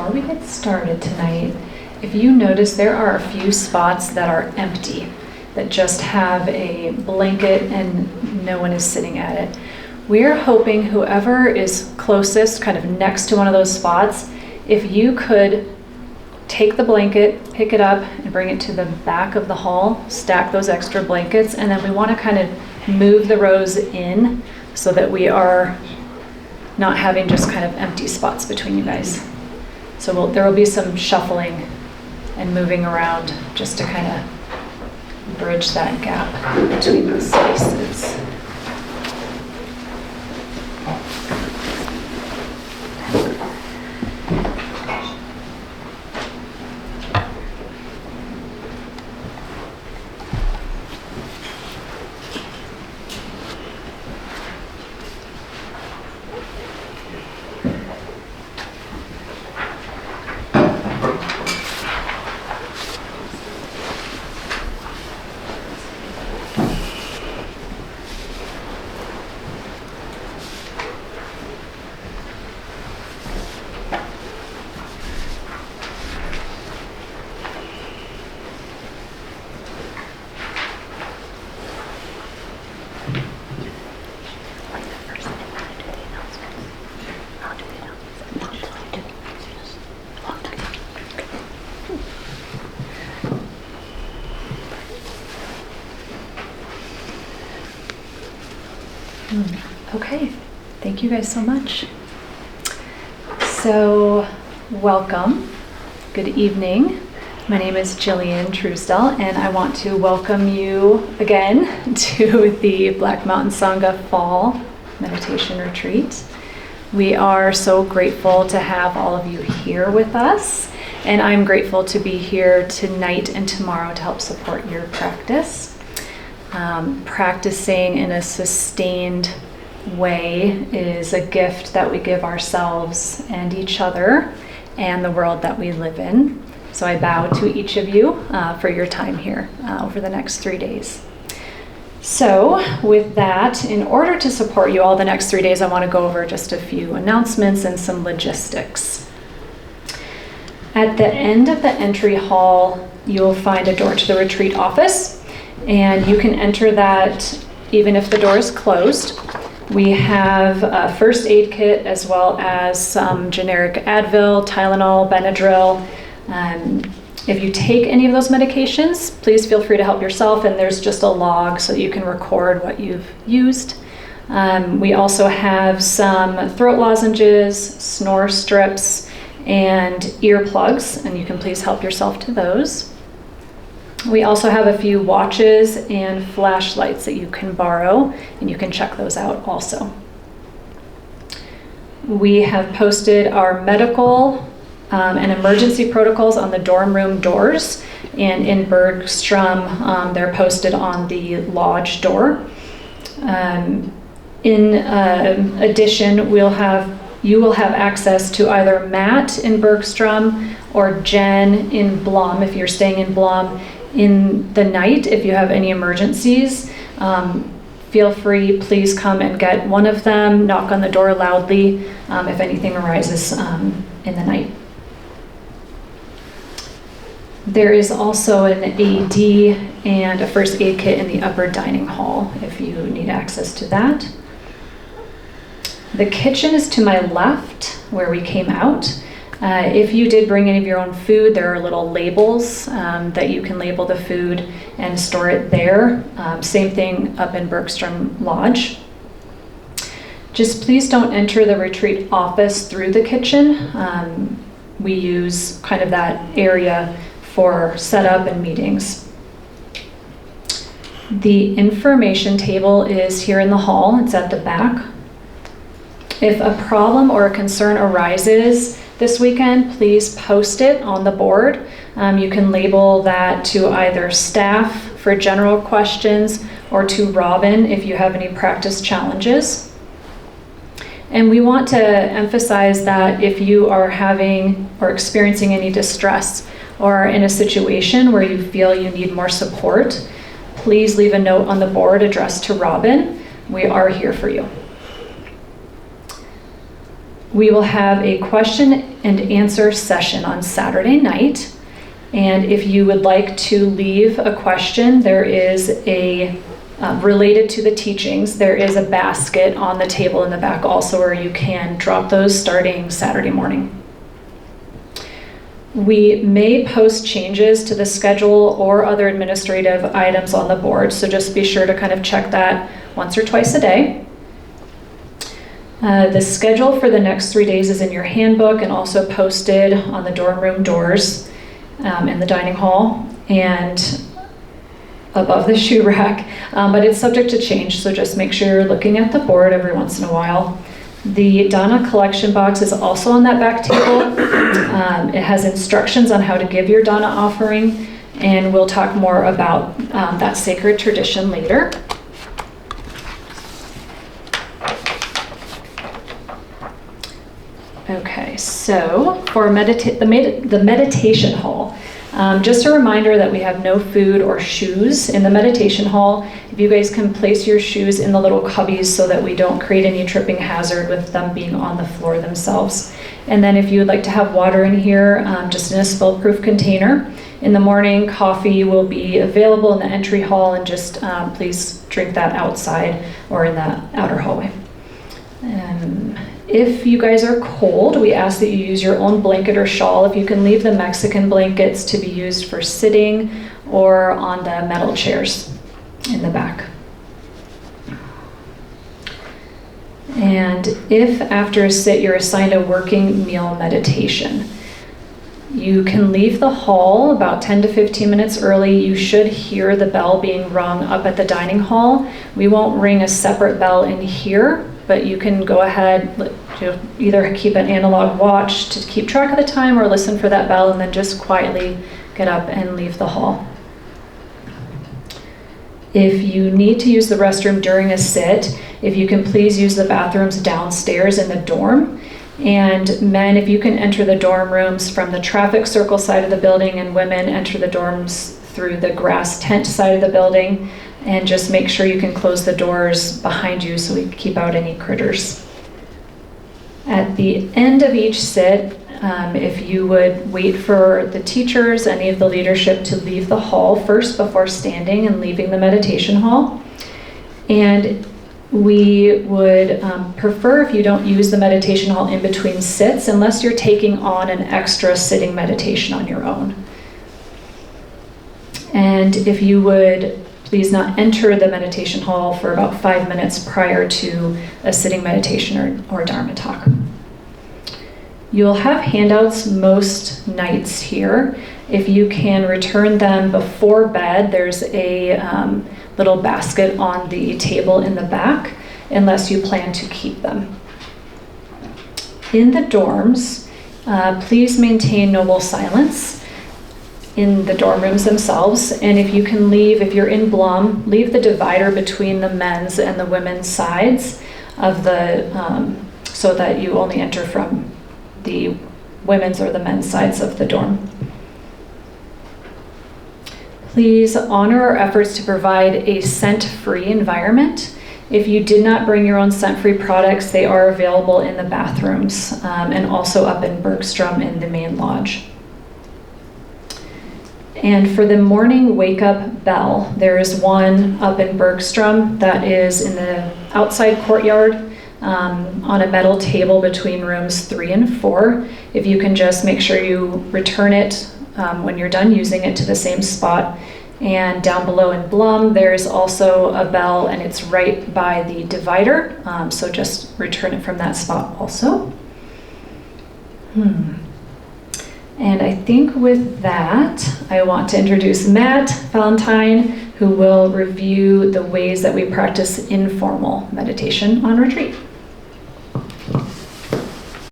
before we get started tonight, if you notice, there are a few spots that are empty, that just have a blanket and no one is sitting at it. We're hoping whoever is closest, kind of next to one of those spots, if you could take the blanket, pick it up, and bring it to the back of the hall, stack those extra blankets, and then we want to kind of move the rows in so that we are not having just kind of empty spots between you guys. So there will be some shuffling and moving around just to kind of bridge that gap between the spaces. Okay, thank you guys so much. So, welcome. Good evening. My name is Jillian Truesdell, and I want to welcome you again to the Black Mountain Sangha Fall Meditation Retreat. We are so grateful to have all of you here with us, and I'm grateful to be here tonight and tomorrow to help support your practice. Practicing in a sustained way is a gift that we give ourselves and each other and the world that we live in. So I bow to each of you for your time here over the next 3 days. So with that, in order to support you all the next 3 days, I want to go over just a few announcements and some logistics. At the end of the entry hall, you'll find a door to the retreat office, and you can enter that even if the door is closed. We have a first aid kit as well as some generic Advil, Tylenol, Benadryl. If you take any of those medications, please feel free to help yourself, and there's just a log so you can record what you've used. We also have some throat lozenges, snore strips, and earplugs, and you can please help yourself to those. We also have a few watches and flashlights that you can borrow, and you can check those out also. We have posted our medical and emergency protocols on the dorm room doors, and in Bergstrom, they're posted on the lodge door. In addition, you will have access to either Matt in Bergstrom or Jen in Blum if you're staying in Blum in the night. If you have any emergencies, feel free, please come and get one of them, knock on the door loudly if anything arises in the night. There is also an AD and a first aid kit in the upper dining hall if you need access to that. The kitchen is to my left where we came out. If you did bring any of your own food, there are little labels that you can label the food and store it there. Same thing up in Bergstrom Lodge. Just please don't enter the retreat office through the kitchen. We use kind of that area for setup and meetings. The information table is here in the hall. It's at the back. If a problem or a concern arises this weekend, please post it on the board. You can label that to either staff for general questions or to Robin if you have any practice challenges. And we want to emphasize that if you are having or experiencing any distress or are in a situation where you feel you need more support, please leave a note on the board addressed to Robin. We are here for you. We will have a question and answer session on Saturday night. And if you would like to leave a question, there is a, related to the teachings, there is a basket on the table in the back also where you can drop those starting Saturday morning. We may post changes to the schedule or other administrative items on the board, so just be sure to kind of check that once or twice a day. The schedule for the next 3 days is in your handbook and also posted on the dorm room doors in the dining hall and above the shoe rack, but it's subject to change, so just make sure you're looking at the board every once in a while. The Donna collection box is also on that back table. It has instructions on how to give your Donna offering, and we'll talk more about that sacred tradition later. Okay, so for the meditation hall, just a reminder that we have no food or shoes in the meditation hall. If you guys can place your shoes in the little cubbies so that we don't create any tripping hazard with them being on the floor themselves. And then if you would like to have water in here, just in a spill-proof container. In the morning, coffee will be available in the entry hall, and just please drink that outside or in the outer hallway. If you guys are cold, we ask that you use your own blanket or shawl. If you can leave the Mexican blankets to be used for sitting or on the metal chairs in the back. And if after a sit you're assigned a working meal meditation, you can leave the hall about 10 to 15 minutes early. You should hear the bell being rung up at the dining hall. We won't ring a separate bell in here, but you can go ahead, either keep an analog watch to keep track of the time or listen for that bell and then just quietly get up and leave the hall. If you need to use the restroom during a sit, if you can please use the bathrooms downstairs in the dorm. And men, if you can enter the dorm rooms from the traffic circle side of the building, and women enter the dorms through the grass tent side of the building. And just make sure you can close the doors behind you so we keep out any critters. At the end of each sit, if you would wait for the teachers, any of the leadership to leave the hall first before standing and leaving the meditation hall. And we would prefer if you don't use the meditation hall in between sits unless you're taking on an extra sitting meditation on your own. And if you would please not enter the meditation hall for about 5 minutes prior to a sitting meditation or Dharma talk. You'll have handouts most nights here. If you can return them before bed, there's a little basket on the table in the back, unless you plan to keep them. In the dorms, please maintain noble silence in the dorm rooms themselves, and if you can leave, if you're in Blum, leave the divider between the men's and the women's sides of the, so that you only enter from the women's or the men's sides of the dorm. Please honor our efforts to provide a scent-free environment. If you did not bring your own scent-free products, they are available in the bathrooms and also up in Bergstrom in the main lodge. And for the morning wake-up bell, there is one up in Bergstrom that is in the outside courtyard on a metal table between rooms 3 and 4. If you can just make sure you return it when you're done using it to the same spot. And down below in Blum, there's also a bell, and it's right by the divider, so just return it from that spot also. And I think with that, I want to introduce Matt Valentine, who will review the ways that we practice informal meditation on retreat.